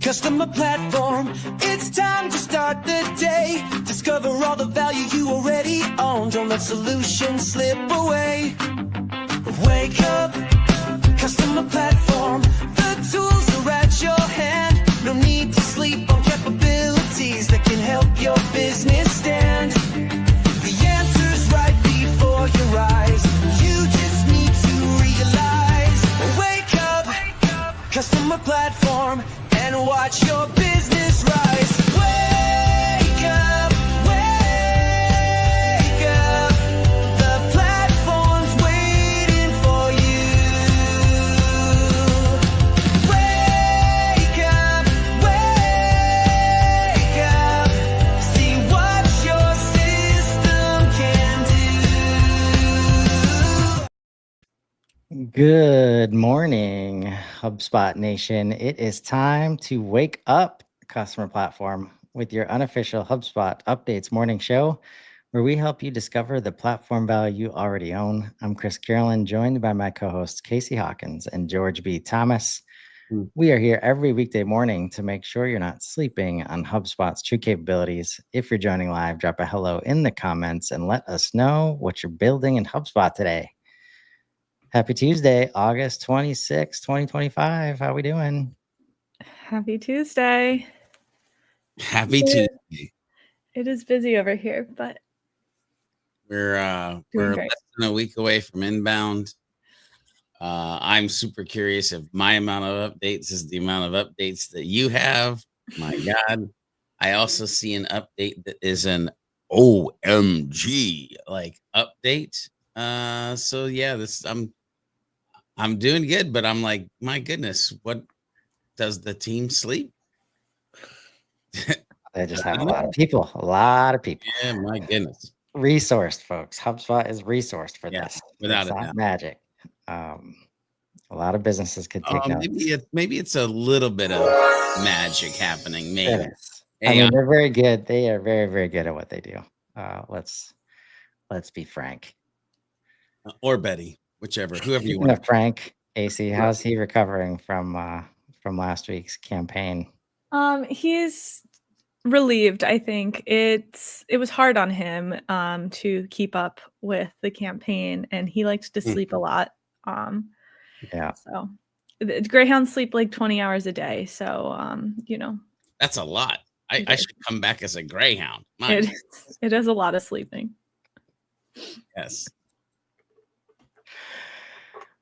Customer platform, it's time to start the day. Discover all the value you already own. Don't let solutions slip away. Wake up, customer platform. The tools are at your hand. No need to sleep on capabilities that can help your business stand. The answer's right before your eyes. You just need to realize. Wake up, customer platform, and watch your business rise. Wake up, wake up. The platform's waiting for you. Wake up, wake up. See what your system can do. Good morning, HubSpot Nation. It is time to wake up, customer platform, with your unofficial HubSpot Updates morning show, where we help you discover the platform value you already own. I'm Chris Carolan, joined by my co-hosts Casey Hawkins and George B. Thomas. We are here every weekday morning to make sure you're not sleeping on HubSpot's true capabilities. If you're joining live, drop a hello in the comments and let us know what you're building in HubSpot today. Happy Tuesday, August 26, 2025. How we doing? Happy Tuesday. Happy Tuesday. It is busy over here, but We're great. less than a week away from inbound. I'm super curious if my amount of updates is the amount of updates that you have. My God. I also see an update that is an OMG like update. So yeah, I'm doing good, but I'm like, my goodness, what does the team sleep? They just have a lot of people. Yeah, my goodness. Resourced, folks. HubSpot is resourced for Yeah, this. without It's a not doubt. magic. A lot of businesses could take notes. Maybe it's a little bit of magic happening. It Maybe. is. I mean, they're very good. They are very, very good at what they do. Let's be frank. Or Betty, whichever, whoever you Speaking want. of Frank, AC, how's he recovering from last week's campaign? He's relieved. I think it was hard on him to keep up with the campaign, and he likes to sleep a lot. Yeah. So the greyhounds sleep like 20 hours a day. So That's a lot. I should come back as a greyhound. it is a lot of sleeping. Yes.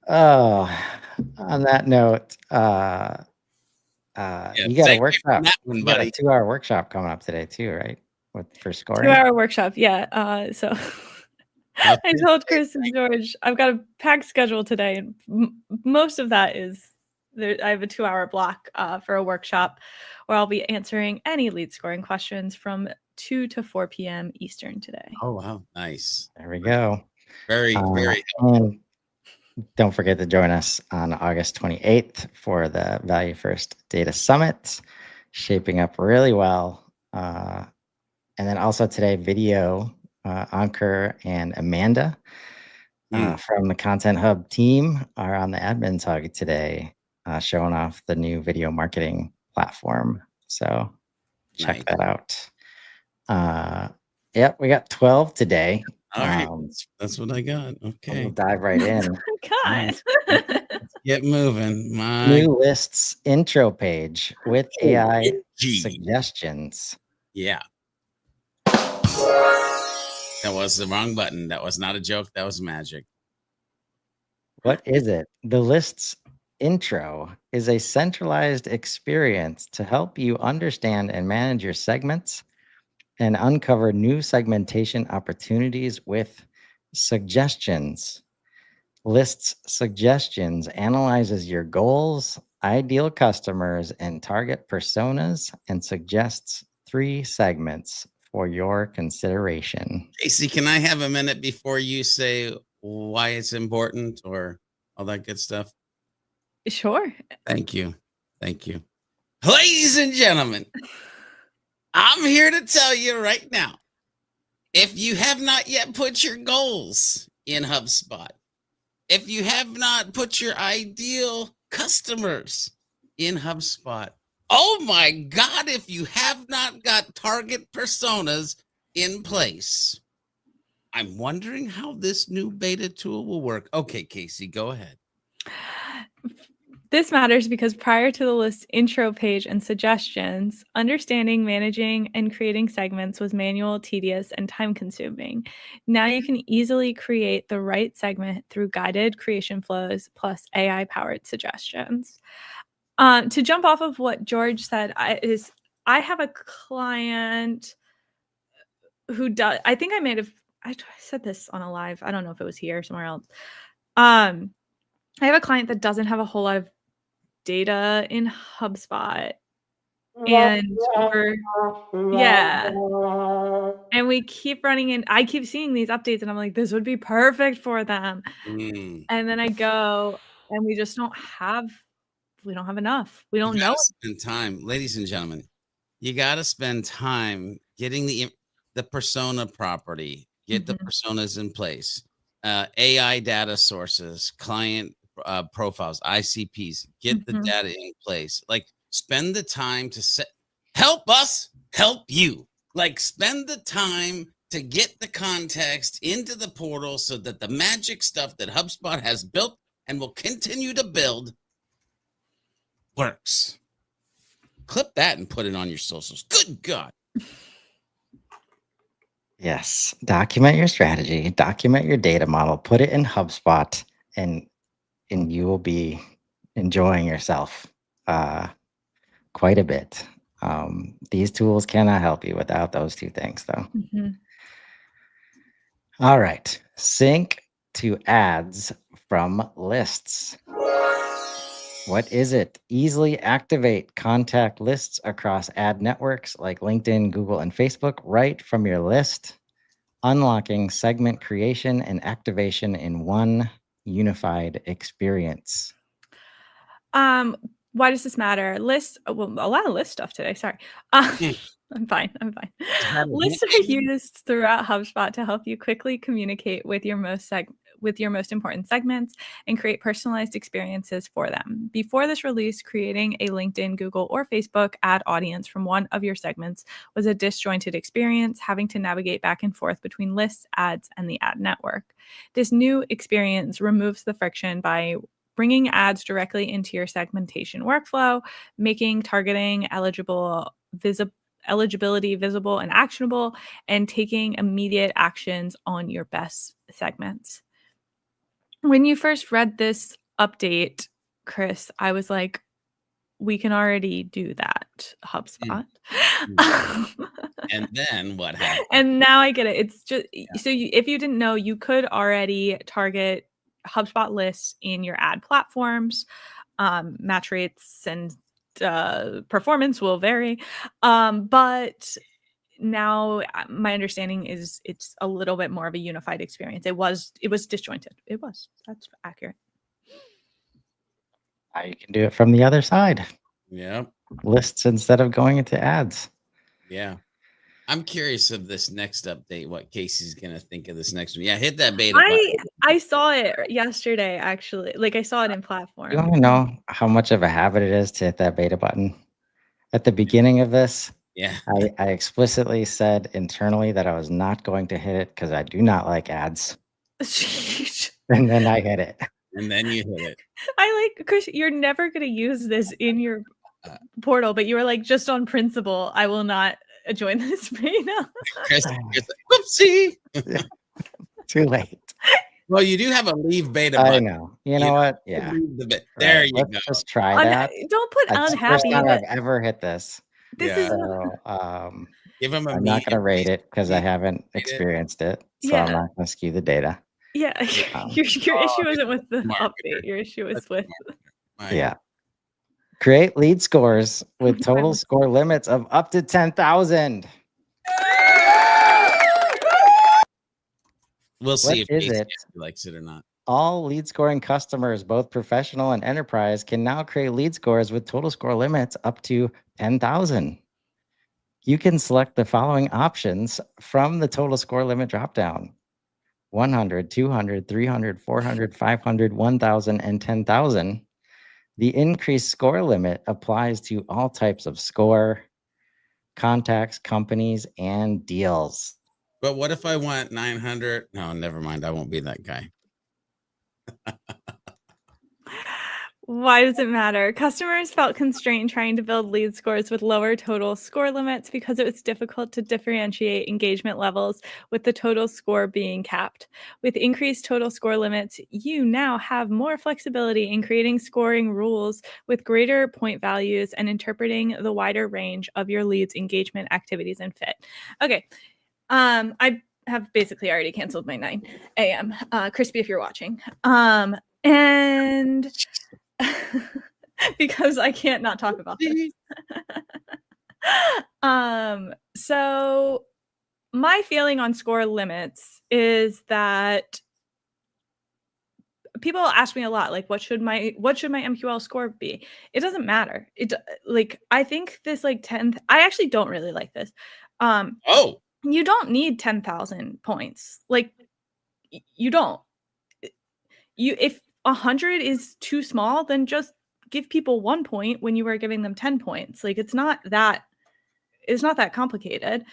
Oh, on that note, you got a workshop. You got a 2-hour workshop coming up today too, right? For scoring. 2-hour workshop, yeah. So I told Chris and George I've got a packed schedule today, and most of that is there. I have a 2-hour block for a workshop where I'll be answering any lead scoring questions from 2 to 4 p.m. Eastern today. Oh wow, nice. There we go. Very, very. And don't forget to join us on August 28th for the Value First Data Summit, shaping up really well. And then also today, video, Ankur and Amanda from the Content Hub team are on the Admins Hug today, showing off the new video marketing platform. So check that out. Yep, we got 12 today. All right, that's what I got. Okay, we'll dive right in. God. Get moving. New lists intro page with AI suggestions. Yeah. That was the wrong button. That was not a joke. That was magic. What is it? The lists intro is a centralized experience to help you understand and manage your segments and uncover new segmentation opportunities with suggestions. Lists suggestions analyzes your goals, ideal customers, and target personas and suggests 3 segments for your consideration. Casey, can I have a minute before you say why it's important or all that good stuff? Sure. Thank you. Thank you. Ladies and gentlemen, I'm here to tell you right now, if you have not yet put your goals in HubSpot, if you have not put your ideal customers in HubSpot, oh my God, if you have not got target personas in place, I'm wondering how this new beta tool will work. Okay, Casey, go ahead. This matters because prior to the list intro page and suggestions, understanding, managing, and creating segments was manual, tedious, and time-consuming. Now you can easily create the right segment through guided creation flows plus AI-powered suggestions. To jump off of what George said, I have a client who does. I think I said this on a live. I don't know if it was here or somewhere else. I have a client that doesn't have a whole lot of data in HubSpot, and and we keep running in. I keep seeing these updates, and I'm like, this would be perfect for them. And then I go, and we just don't have. We don't have enough. We don't know. Spend time, ladies and gentlemen. You got to spend time getting the persona property. Get the personas in place. AI data sources, client profiles, ICPs, get the data in place. Like, spend the time to help us help you. Like, spend the time to get the context into the portal so that the magic stuff that HubSpot has built and will continue to build works. Clip that and put it on your socials. Good God. Yes. Document your strategy, document your data model, put it in HubSpot, and you will be enjoying yourself quite a bit. These tools cannot help you without those two things, though. All right. Sync to ads from lists. What is it? Easily activate contact lists across ad networks like LinkedIn, Google, and Facebook right from your list, unlocking segment creation and activation in one unified experience. Why does this matter? Lists, well, a lot of list stuff today. Sorry. I'm fine. Lists are used throughout HubSpot to help you quickly communicate with your most important segments and create personalized experiences for them. Before this release, creating a LinkedIn, Google, or Facebook ad audience from one of your segments was a disjointed experience, having to navigate back and forth between lists, ads, and the ad network. This new experience removes the friction by bringing ads directly into your segmentation workflow, making targeting eligibility visible and actionable, and taking immediate actions on your best segments. When you first read this update, Chris, I was like, we can already do that, HubSpot. And then what happened? And now I get it. It's just, so if you didn't know, you could already target HubSpot lists in your ad platforms. Match rates and performance will vary. But now my understanding is it's a little bit more of a unified experience. It was disjointed. That's accurate. Now you can do it from the other side. Yeah. Lists instead of going into ads. Yeah. I'm curious of this next update, what Casey's going to think of this next one. Yeah, hit that beta button. I saw it yesterday, actually. Like, I saw it in platform. You want to know how much of a habit it is to hit that beta button? At the beginning of this, I explicitly said internally that I was not going to hit it because I do not like ads. And then I hit it. And then you hit it. I like, Chris, you're never going to use this in your portal, but you were like, just on principle, I will not join this beta. Chris, whoopsie. Too late. Well, you do have a leave beta button. I know. You know what? Yeah. There you go. Let's just try that. Don't put That's unhappy. The first time I've ever hit this. This is. So, give him I'm not going to rate it because I haven't experienced it. So I'm not going to skew the data. Yeah. Your issue isn't with the update. Your issue is with. Yeah. Create lead scores with total score limits of up to 10,000. We'll What see if is Casey it? likes it or not. All lead scoring customers, both professional and enterprise, can now create lead scores with total score limits up to 10,000. You can select the following options from the total score limit dropdown: 100, 200, 300, 400, 500, 1,000, and 10,000. The increased score limit applies to all types of score, contacts, companies, and deals. But what if I want 900? No, never mind. I won't be that guy. Why does it matter? Customers felt constrained trying to build lead scores with lower total score limits because it was difficult to differentiate engagement levels with the total score being capped. With increased total score limits, you now have more flexibility in creating scoring rules with greater point values and interpreting the wider range of your leads' engagement activities and fit. Okay. I have basically already canceled my 9 a.m. Crispy, if you're watching. And because I can't not talk about this. So my feeling on score limits is that people ask me a lot, like, what should my MQL score be? It doesn't matter. I think this 10th, I actually don't really like this. You don't need 10,000 points. Like, you don't. If 100 is too small, then just give people 1 point when you are giving them 10 points. Like, it's not that complicated.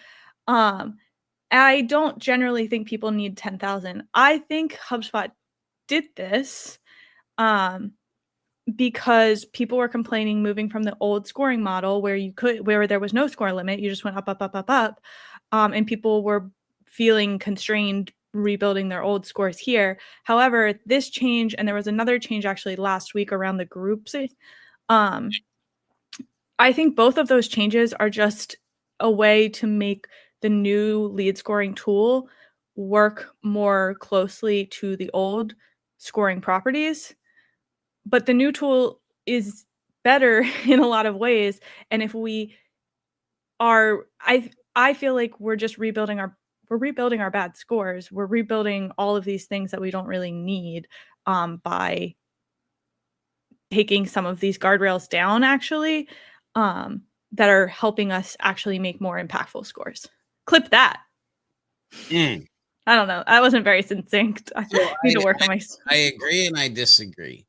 I don't generally think people need 10,000. I think HubSpot did this because people were complaining moving from the old scoring model where there was no score limit, you just went up, up, up, up, up. And people were feeling constrained rebuilding their old scores here. However, this change, and there was another change actually last week around the groups. I think both of those changes are just a way to make the new lead scoring tool work more closely to the old scoring properties. But the new tool is better in a lot of ways. And if we are, I feel like we're just rebuilding our bad scores. We're rebuilding all of these things that we don't really need by taking some of these guardrails down, actually, that are helping us actually make more impactful scores. Clip that. I don't know. I wasn't very succinct. I need to work on my. I agree and I disagree.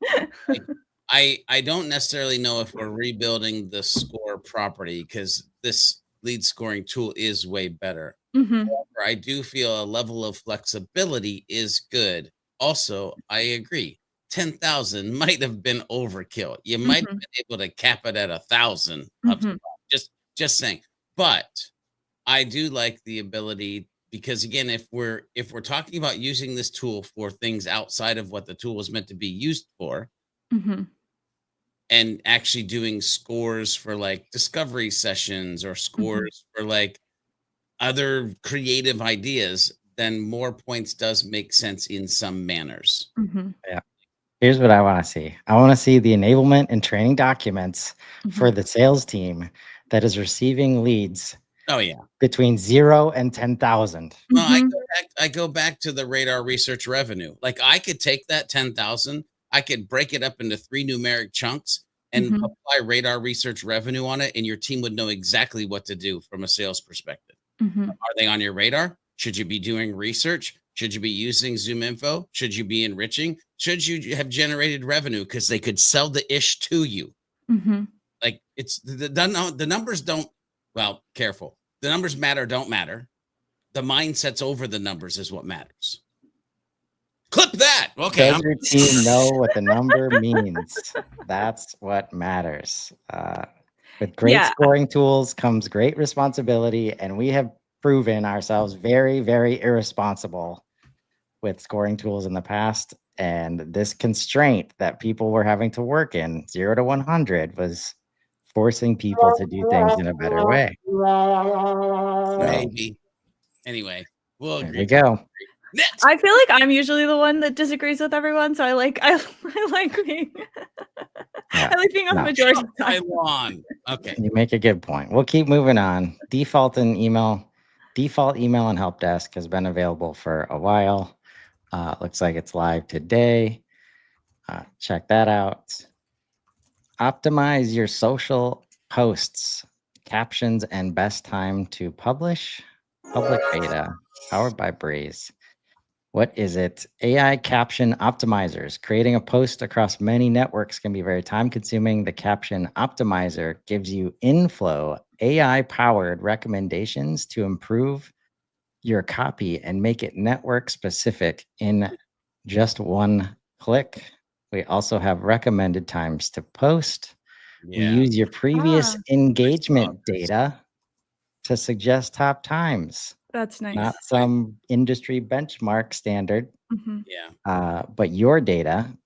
I don't necessarily know if we're rebuilding the score property because this lead scoring tool is way better. Mm-hmm. However, I do feel a level of flexibility is good. Also, I agree. 10,000 might have been overkill. You might have been able to cap it at 1,000. Just saying. But I do like the ability because again, if we're talking about using this tool for things outside of what the tool was meant to be used for, and actually doing scores for like discovery sessions or scores for like other creative ideas, then more points does make sense in some manners. Yeah. Here's what I want to see. I want to see the enablement and training documents for the sales team that is receiving leads. Oh yeah. Between 0 and 10,000. Well, I go back to the radar research revenue. Like I could take that 10,000, I could break it up into 3 numeric chunks and apply radar research revenue on it, and your team would know exactly what to do from a sales perspective. Are they on your radar? Should you be doing research? Should you be using Zoom info? Should you be enriching? Should you have generated revenue because they could sell the ish to you? Like it's the numbers don't. Well, careful. The numbers matter, don't matter. The mindsets over the numbers is what matters. Clip that. Okay. Does your team know what the number means? That's what matters. With great scoring tools comes great responsibility, and we have proven ourselves very, very irresponsible with scoring tools in the past. And this constraint that people were having to work in 0 to 100 was forcing people to do things in a better way. Maybe. Anyway, we'll agree. There you go. Next. I feel like I'm usually the one that disagrees with everyone, so I like being I like being on the majority of the time. Okay. You make a good point. We'll keep moving on. Default email and help desk has been available for a while. Looks like it's live today. Check that out. Optimize your social posts, captions, and best time to publish. Public beta, powered by Breeze. What is it? AI caption optimizers. Creating a post across many networks can be very time consuming. The caption optimizer gives you inflow, AI powered recommendations to improve your copy and make it network specific in just one click. We also have recommended times to post. We Yeah. use your previous Ah. engagement data to suggest top times, That's nice. not some industry benchmark standard, Mhm. Yeah. but your data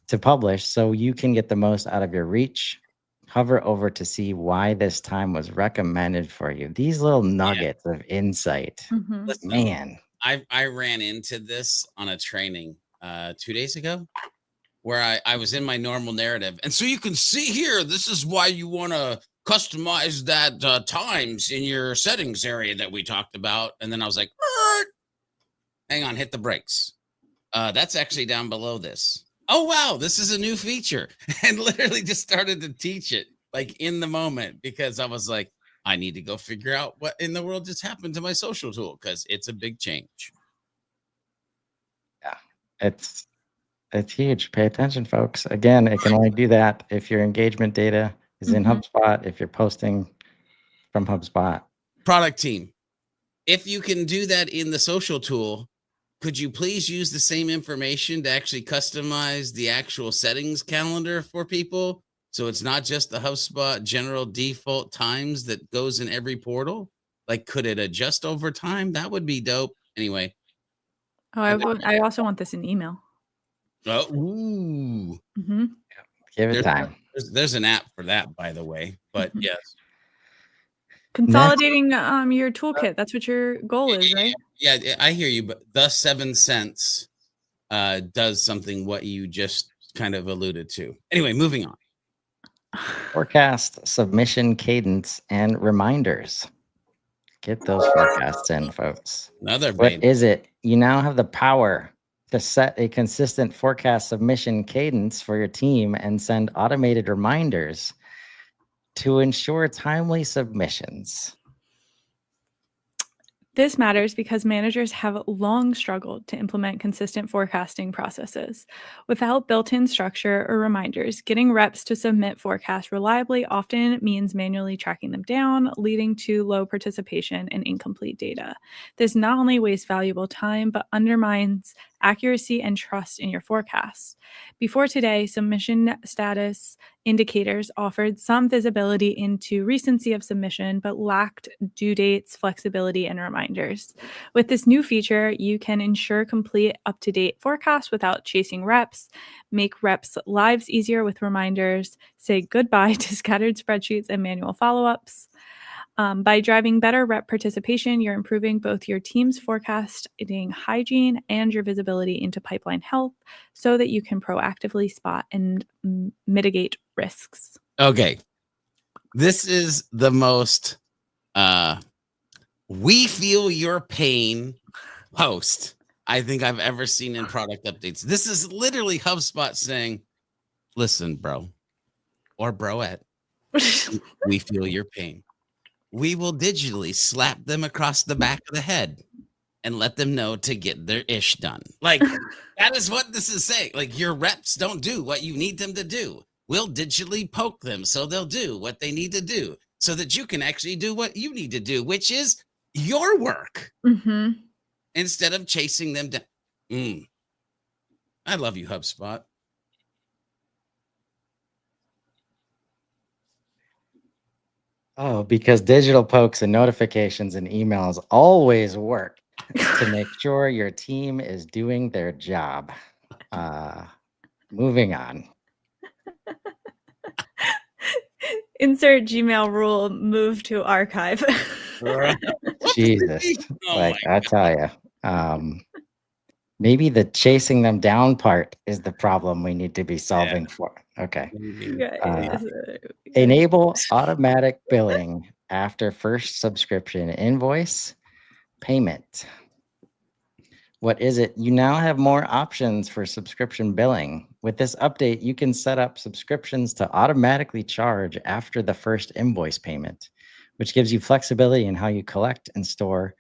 to publish so you can get the most out of your reach. Hover over to see why this time was recommended for you. These little nuggets of insight, Mhm. Listen, man. I ran into this on a training 2 days ago where I was in my normal narrative. And so you can see here, this is why you want to customize that times in your settings area that we talked about. And then I was like, "Er, hang on, hit the brakes. That's actually down below this. Oh, wow, this is a new feature." And literally just started to teach it like in the moment because I was like, I need to go figure out what in the world just happened to my social tool because it's a big change. Yeah, it's huge. Pay attention, folks. Again, it can only do that if your engagement data is in Mhm. HubSpot, if you're posting from HubSpot. Product team, if you can do that in the social tool, could you please use the same information to actually customize the actual settings calendar for people? So it's not just the HubSpot general default times that goes in every portal. Like, could it adjust over time? That would be dope. Anyway. Oh, I also want this in email. Oh, ooh. Mhm. Give it There's, time. there's an app for that, by the way. But Mhm. yes. Consolidating, your toolkit, that's what your goal is, right? Yeah, I hear you. But the 7 cents does something what you just kind of alluded to. Anyway, moving on. Forecast, submission cadence, and reminders. Get those forecasts in, folks. Another What bait. is it? You now have the power to set a consistent forecast submission cadence for your team and send automated reminders to ensure timely submissions. This matters because managers have long struggled to implement consistent forecasting processes. Without built-in structure or reminders, getting reps to submit forecasts reliably often means manually tracking them down, leading to low participation and incomplete data. This not only wastes valuable time, but undermines accuracy and trust in your forecasts. Before today, submission status indicators offered some visibility into recency of submission, but lacked due dates, flexibility, and reminders. With this new feature, you can ensure complete up-to-date forecasts without chasing reps, make reps' lives easier with reminders, say goodbye to scattered spreadsheets and manual follow-ups. By driving better rep participation, you're improving both your team's forecasting hygiene and your visibility into pipeline health so that you can proactively spot and mitigate risks. Okay. This is the most we feel your pain post I think I've ever seen in product updates. This is literally HubSpot saying, listen, bro, or broette, we feel your pain. We will digitally slap them across the back of the head and let them know to get their ish done. Like, that is what this is saying. Like, your reps don't do what you need them to do. We'll digitally poke them so they'll do what they need to do so that you can actually do what you need to do, which is your work Mm-hmm. instead of chasing them down. I love you, HubSpot. Oh, because digital pokes and notifications and emails always work to make sure your team is doing their job. Moving on. Insert Gmail rule, move to archive. Jesus. Oh Like, my I tell you, maybe the chasing them down part is the problem we need to be solving for. Okay. Guys, Enable automatic billing after first subscription invoice payment. What is it? You now have more options for subscription billing. With this update, you can set up subscriptions to automatically charge after the first invoice payment, which gives you flexibility in how you collect and store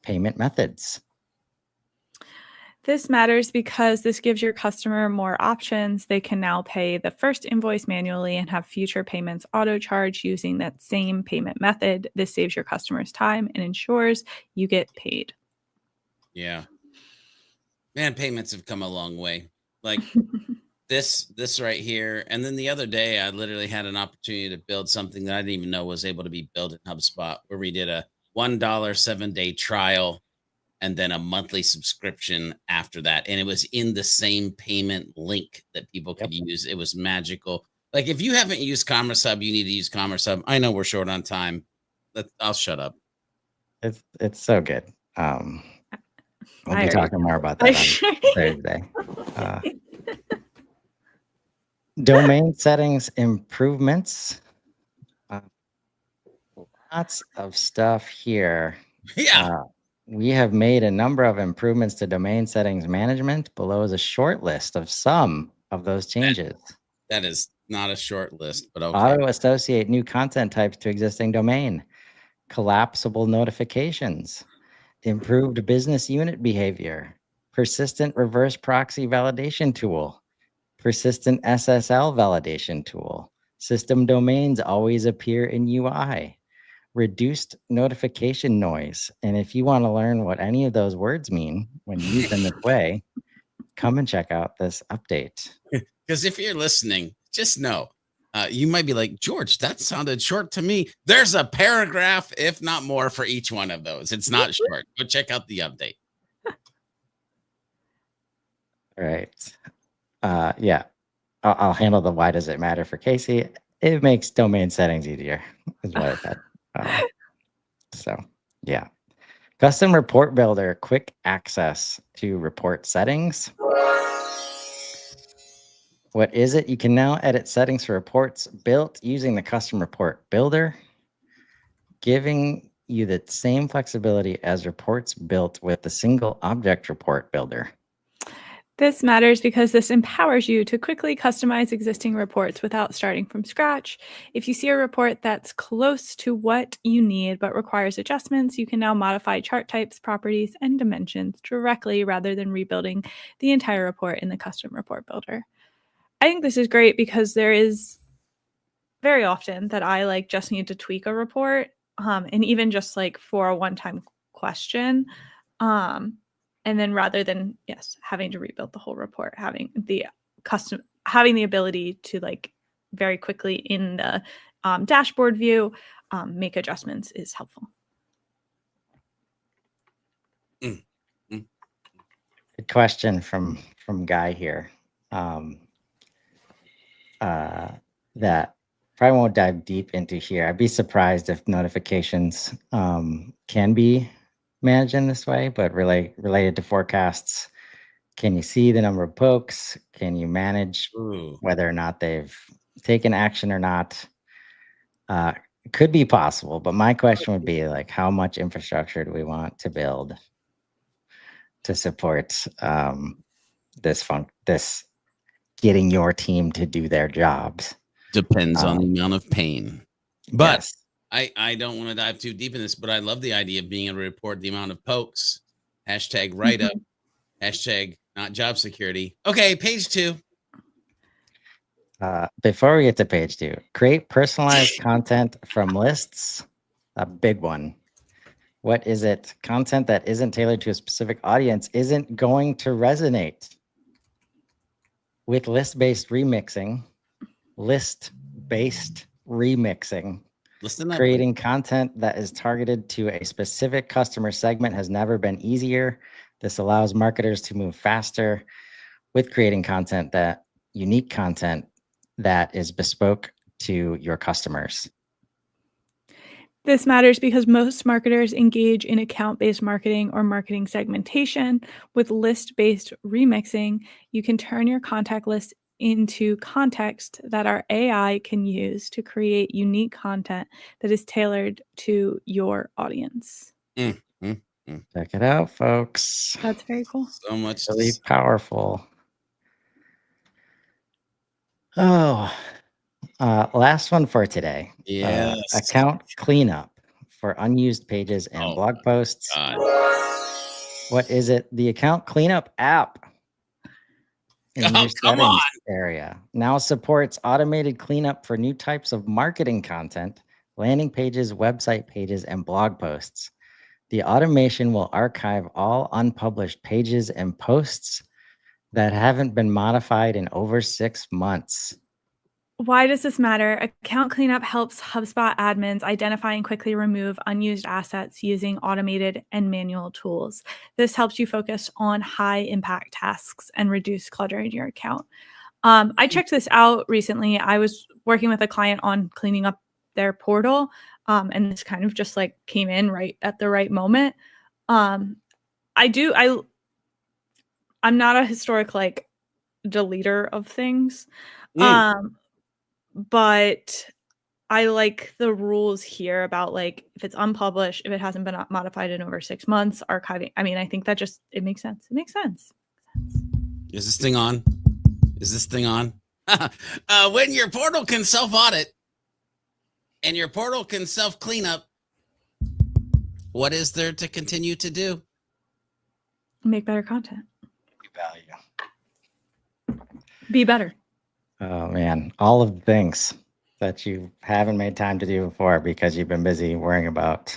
payment methods. This matters because this gives your customer more options. They can now pay the first invoice manually and have future payments auto-charged using that same payment method. This saves your customers time and ensures you get paid. Yeah. Man, payments have come a long way. Like this right here. And then the other day, I literally had an opportunity to build something that I didn't even know was able to be built in HubSpot, where we did a $1 7-day trial and then a monthly subscription after that. And it was in the same payment link that people could use. It was magical. Like if you haven't used Commerce Hub, you need to use Commerce Hub. I know we're short on time. I'll shut up. It's so good. We'll be talking more about that on Thursday. Domain settings improvements. Lots of stuff here. Yeah. We have made a number of improvements to domain settings management. Below is a short list of some of those changes. That is not a short list, but okay. Auto associate new content types to existing domain. Collapsible notifications. Improved business unit behavior. Persistent reverse proxy validation tool. Persistent SSL validation tool. System domains always appear in UI. Reduced notification noise. And if you want to learn what any of those words mean when used in this way, come and check out this update. Because if you're listening, just know, you might be like, George, that sounded short to me. There's a paragraph, if not more, for each one of those. It's not short. Go check out the update. All right. Yeah. I'll handle the why does it matter for Casey. It makes domain settings easier, is what I said. So, yeah. Custom report builder, quick access to report settings. What is it? You can now edit settings for reports built using the custom report builder, giving you the same flexibility as reports built with the single object report builder. This matters because this empowers you to quickly customize existing reports without starting from scratch. If you see a report that's close to what you need but requires adjustments, you can now modify chart types, properties, and dimensions directly rather than rebuilding the entire report in the custom report builder. I think this is great because there is very often that I just need to tweak a report, and even just for a one-time question. And then rather than, having to rebuild the whole report, having the ability to very quickly in the dashboard view, make adjustments is helpful. Good question from Guy here. That probably won't dive deep into here. I'd be surprised if notifications can be managed in this way, but related to forecasts, can you see the number of pokes? Can you manage whether or not they've taken action or not? Could be possible, but my question would be how much infrastructure do we want to build to support this getting your team to do their jobs? Depends on the amount of pain. But yes. I don't want to dive too deep in this, but I love the idea of being able to report the amount of pokes. Hashtag write up. Hashtag not job security. Okay, page 2. Before we get to page 2, create personalized content from lists. A big one. What is it? Content that isn't tailored to a specific audience isn't going to resonate. With list-based remixing, creating content that is targeted to a specific customer segment has never been easier. This allows marketers to move faster with creating unique content that is bespoke to your customers. This matters because most marketers engage in account-based marketing or marketing segmentation. With list-based remixing, you can turn your contact list into context that our AI can use to create unique content that is tailored to your audience. Check it out, folks. That's very cool. So much. Really powerful. Oh, last one for today. Yes. Account cleanup for unused pages and blog posts. God. What is it? The account cleanup app in your come settings on. area now supports automated cleanup for new types of marketing content, landing pages, website pages, and blog posts. The automation will archive all unpublished pages and posts that haven't been modified in over 6 months. Why does this matter? Account cleanup helps HubSpot admins identify and quickly remove unused assets using automated and manual tools. This helps you focus on high impact tasks and reduce clutter in your account. I checked this out recently. I was working with a client on cleaning up their portal, and this kind of just like came in right at the right moment. I'm not a historic like deleter of things. But I like the rules here about like if it's unpublished, if it hasn't been modified in over 6 months, archiving. I mean, I think that just it makes sense. It makes sense. Is this thing on? Is this thing on? When your portal can self-audit and your portal can self-clean up, what is there to continue to do? Make better content. Value. Be better. Oh man, all of the things that you haven't made time to do before because you've been busy worrying about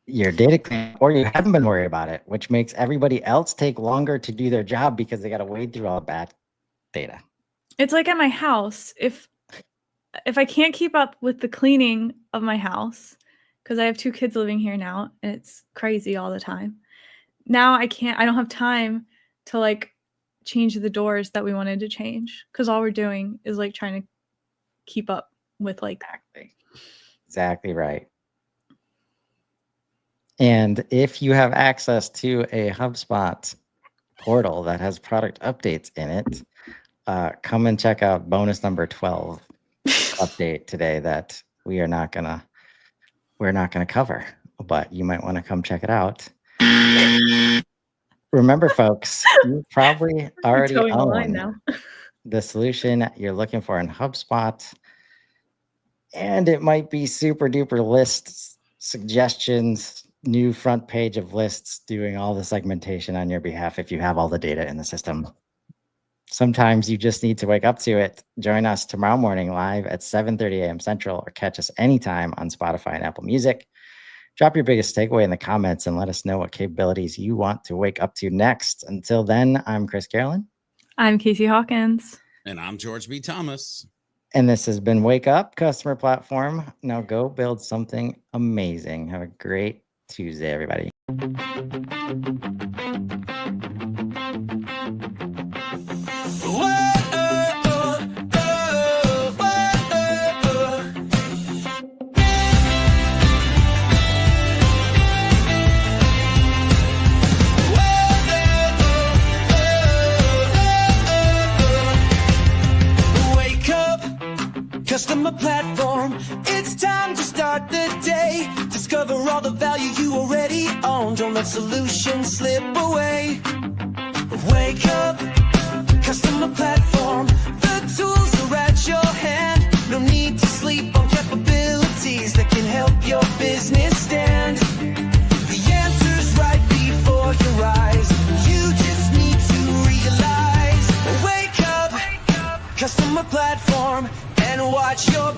your data cleanup, or you haven't been worried about it, which makes everybody else take longer to do their job because they got to wade through all the bad data. It's like at my house, if I can't keep up with the cleaning of my house, because I have 2 kids living here now and it's crazy all the time. Now I don't have time to like change the doors that we wanted to change because all we're doing is like trying to keep up with like exactly right. And if you have access to a HubSpot portal that has product updates in it, come and check out bonus number 12 update today that we're not gonna cover, but you might want to come check it out. Remember, folks, you probably already own the solution you're looking for in HubSpot, and it might be super duper lists, suggestions, new front page of lists, doing all the segmentation on your behalf if you have all the data in the system. Sometimes you just need to wake up to it. Join us tomorrow morning live at 7:30 a.m. Central, or catch us anytime on Spotify and Apple Music. Drop your biggest takeaway in the comments and let us know what capabilities you want to wake up to next. Until then, I'm Chris Carolan. I'm Casey Hawkins. And I'm George B. Thomas. And this has been Wake Up Customer Platform. Now go build something amazing. Have a great Tuesday, everybody. Customer platform, it's time to start the day. Discover all the value you already own. Don't let solutions slip away. Wake up, customer platform. The tools are at your hand. No need to sleep on capabilities that can help your business stand. The answer's right before your eyes. You just need to realize. Wake up, customer platform, and watch your